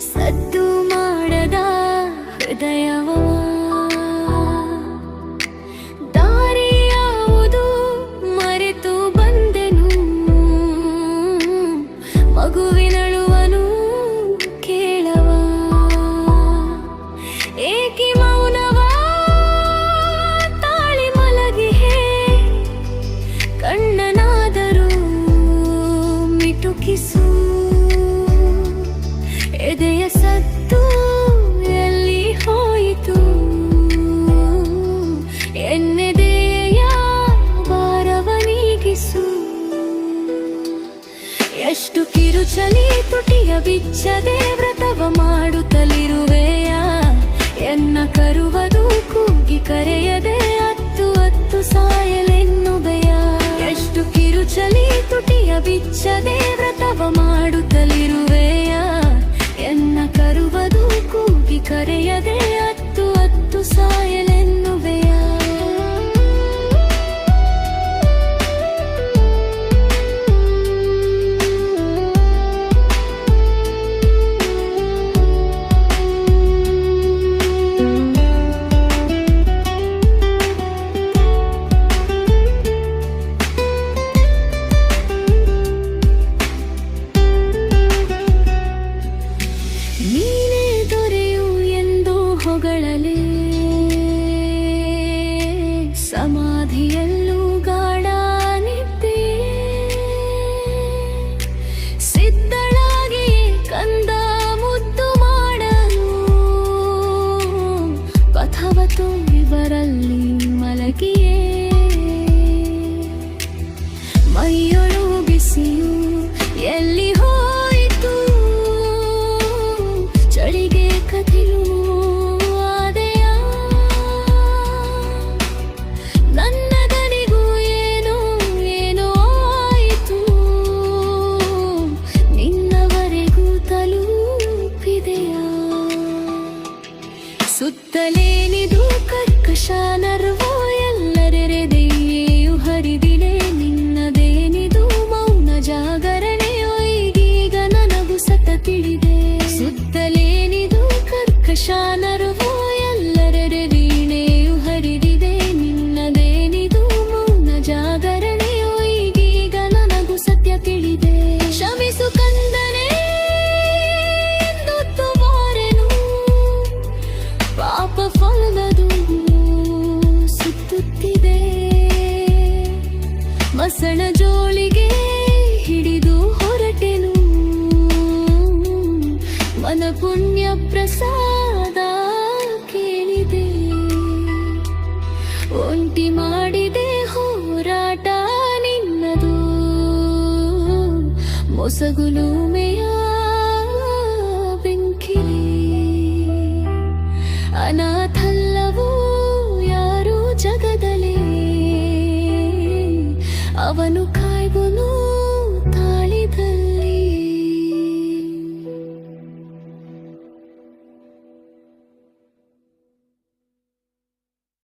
ಸದ್ದು ಮಾಡದ ಹೃದಯವ ದಾರಿ ಯಾವುದು ಮರೆತು ಬಂದೆನು ಮಗುವಿನಳುವನು ಕೇಳವ ಏಕೆ ಮೌನವ ತಾಳಿ ಮಲಗಿಹೆ ಕಣ್ಣನಾದರೂ ಮಿಟುಕಿಸು ಎದೆಯ ಸತ್ತು ಎಲ್ಲಿ ಹೋಯಿತು ಎನ್ನೆದೆಯ ಭಾರವ ನೀಗಿಸು ಎಷ್ಟು ಕಿರುಚಲಿ ತುಟಿಯ ಬಿಚ್ಚದೆ ವ್ರತವ ಮಾಡುತ್ತಲಿರುವೆಯ ಎನ್ನ ಕರುವದು ಕೂಗಿ ಕರೆಯದೆ ಅತ್ತು ಅತ್ತು ಸಾಯಲೆನ್ನುವೆಯ ಎಷ್ಟು ಕಿರುಚಲಿ ತುಟಿಯ ಬಿಚ್ಚದೆ ವ್ರತವ ಮಾಡುತ್ತಲಿರುವೆಯ ಎನ್ನ ಕರುವದು ಕೂಗಿ ಕರೆಯದೆ ಅತ್ತು ಅತ್ತು ಸಾಯಲೆನ್ನುವೆಯ ಹೊಗಳಲೆ ಸಮಾಧಿಯಲ್ಲೂ ಗಾಢ ನಿದ್ದೆ ಸಿದ್ಧಳಾಗಿಯೇ ಕಂದ ಮುದ್ದು ಮಾಡಲು ಪಥವ ತುಂಬಿ ಬರಲಿ ಮಲಗಿಯೇ ಮೈಯೊಳು ಬಿಸಿಯು ಎಲ್ಲಿ ಹೋಯಿತು ಚಳಿಗೆ ಕದಿಲು ಸುತ್ತಲೇನಿದು ಕರ್ಕಶ ನರ್ವೋ ಎಲ್ಲರೆದೆಯೇಯು ಹರಿದಿದೆ ನಿನ್ನದೇನಿದು ಮೌನ ಜಾಗರಣೆಯೋ ಈಗೀಗ ನನಗೂ ಸತ ತಿಳಿದೆ ಸುತ್ತಲೇನಿದು ಕರ್ಕಶ ನರ್ವೋ ಎಲ್ಲರೆದೆಯೇಯು ಹರಿದಿದೆ ನಿನ್ನದೇನಿದು ಮೌನ ಜಾಗರಣೆಯೋ ಈಗೀಗ ನನಗೂ ಸತ್ಯ ತಿಳಿದೆ ಕ್ಷಮಿಸು ಕಂದನೆ ಪಾಪ ಫಲದದು ಸುತ್ತುತ್ತಿದೆ ಮಸಣ ಜೋಳಿಗೆ ಹಿಡಿದು ಹೊರಟೆನು ಮನ ಪುಣ್ಯ ಪ್ರಸಾದ ಕೇಳಿದೆ ಒಂಟಿ ಮಾಡಿದೆ ಹೋರಾಟ ನಿನ್ನದು ಮೊಸಗುಲುಮೆಯ